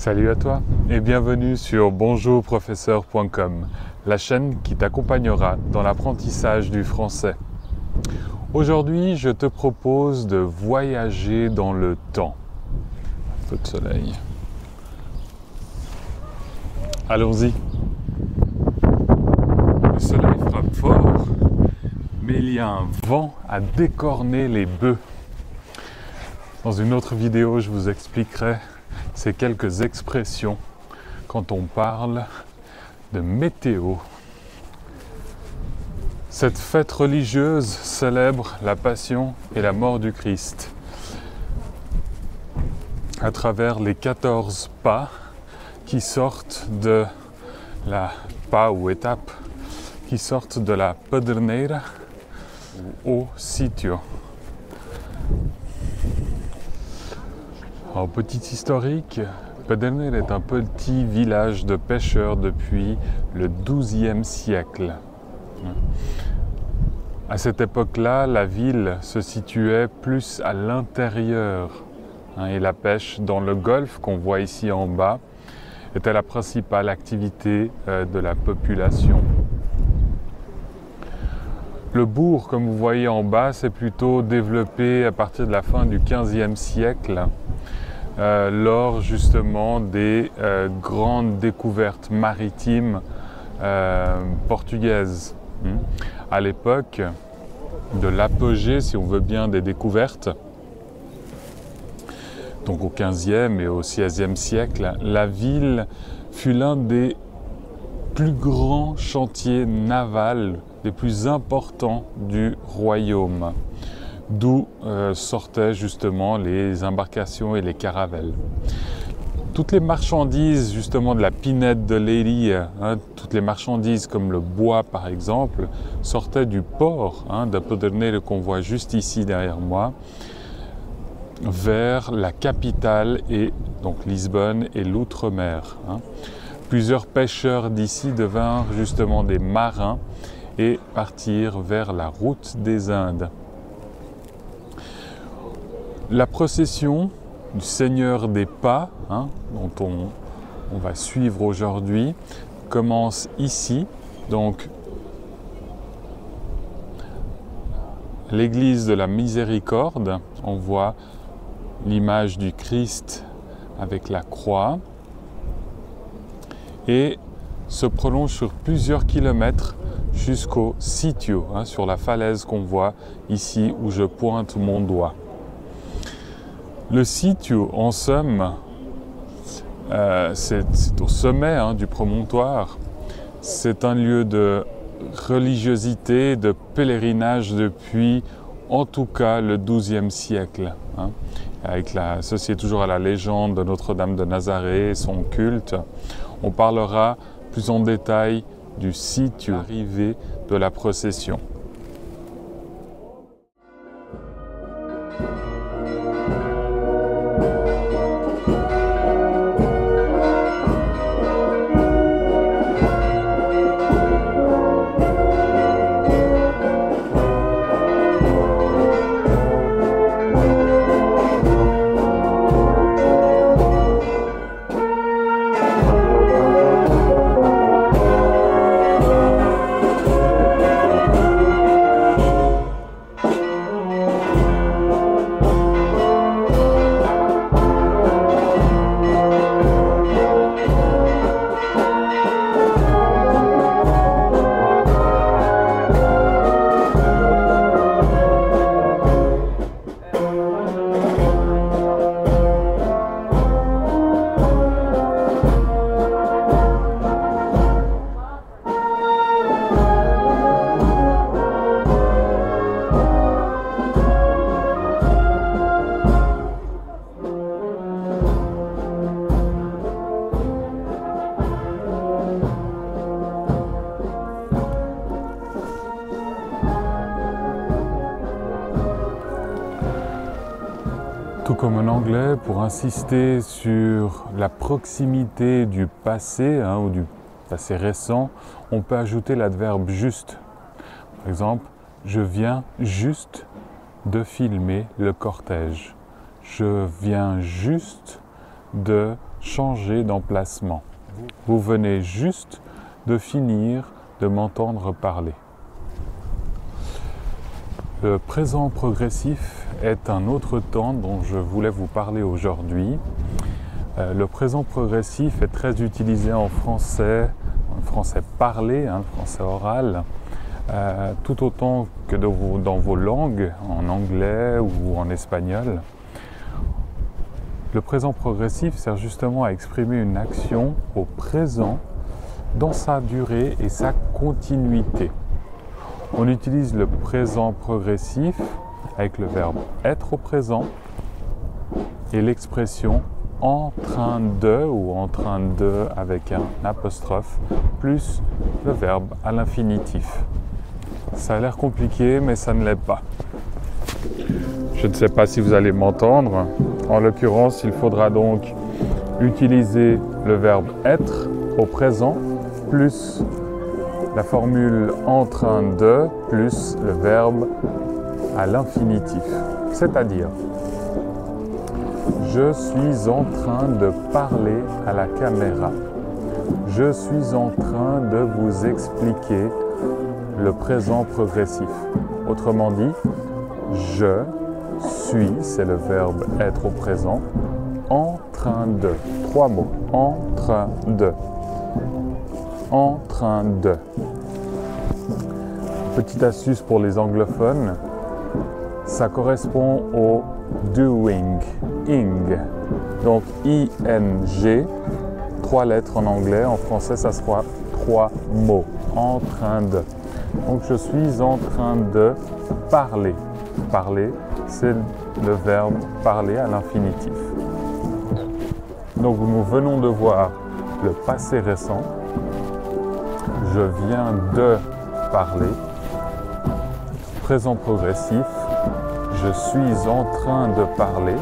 Salut à toi et bienvenue sur bonjourprofesseur.com, la chaîne qui t'accompagnera dans l'apprentissage du français. Aujourd'hui, je te propose de voyager dans le temps. Un peu de soleil. Allons-y. Le soleil frappe fort, mais il y a un vent à décorner les bœufs. Dans une autre vidéo, je vous expliquerai ces quelques expressions quand on parle de météo. Cette fête religieuse célèbre la passion et la mort du Christ à travers les 14 pas qui sortent de la pas ou étape qui sortent de la Pedernera au sitio. Alors, petit historique, Pedernera est un petit village de pêcheurs depuis le XIIe siècle. À cette époque-là, la ville se situait plus à l'intérieur et la pêche dans le golfe qu'on voit ici en bas était la principale activité de la population. Le bourg, comme vous voyez en bas, s'est plutôt développé à partir de la fin du XVe siècle. Lors justement des grandes découvertes maritimes portugaises. À l'époque de l'apogée, si on veut bien, des découvertes, donc au XVe et au XVIe siècle, la ville fut l'un des plus grands chantiers navals, les plus importants du royaume. D'où sortaient justement les embarcations et les caravelles. Toutes les marchandises justement de la pinède de Leiria, toutes les marchandises comme le bois par exemple, sortaient du port de Pedernera qu'on voit juste ici derrière moi, vers la capitale et donc Lisbonne et l'outre-mer. Plusieurs pêcheurs d'ici devinrent justement des marins et partirent vers la route des Indes. La procession du Seigneur des Pas, dont on va suivre aujourd'hui, commence ici, donc l'église de la Miséricorde. On voit l'image du Christ avec la croix et se prolonge sur plusieurs kilomètres jusqu'au sitio, sur la falaise qu'on voit ici où je pointe mon doigt. Le sitio, en somme, c'est au sommet du promontoire. C'est un lieu de religiosité, de pèlerinage depuis, en tout cas, le XIIe siècle. Associé toujours à la légende de Notre-Dame de Nazareth et son culte. On parlera plus en détail du sitio, arrivée de la procession. Tout comme en anglais, pour insister sur la proximité du passé ou du passé récent, on peut ajouter l'adverbe juste. Par exemple, je viens juste de filmer le cortège. Je viens juste de changer d'emplacement. Vous venez juste de finir de m'entendre parler. Le présent progressif est un autre temps dont je voulais vous parler aujourd'hui. Le présent progressif est très utilisé en français parlé, le français oral, tout autant que dans vos langues, en anglais ou en espagnol. Le présent progressif sert justement à exprimer une action au présent dans sa durée et sa continuité. On utilise le présent progressif avec le verbe être au présent et l'expression en train de ou en train de avec un apostrophe plus le verbe à l'infinitif. Ça a l'air compliqué mais ça ne l'est pas. Je ne sais pas si vous allez m'entendre. En l'occurrence, il faudra donc utiliser le verbe être au présent plus la formule en train de plus le verbe à l'infinitif. C'est-à-dire, je suis en train de parler à la caméra. Je suis en train de vous expliquer le présent progressif. Autrement dit, je suis, c'est le verbe être au présent, en train de. 3 mots. En train de. En train de. Petite astuce pour les anglophones, ça correspond au doing, ing. Donc I-N-G, 3 lettres en anglais, en français ça sera 3 mots. En train de. Donc je suis en train de parler. Parler, c'est le verbe parler à l'infinitif. Donc nous venons de voir le passé récent. Je viens de parler. Présent progressif. Je suis en train de parler.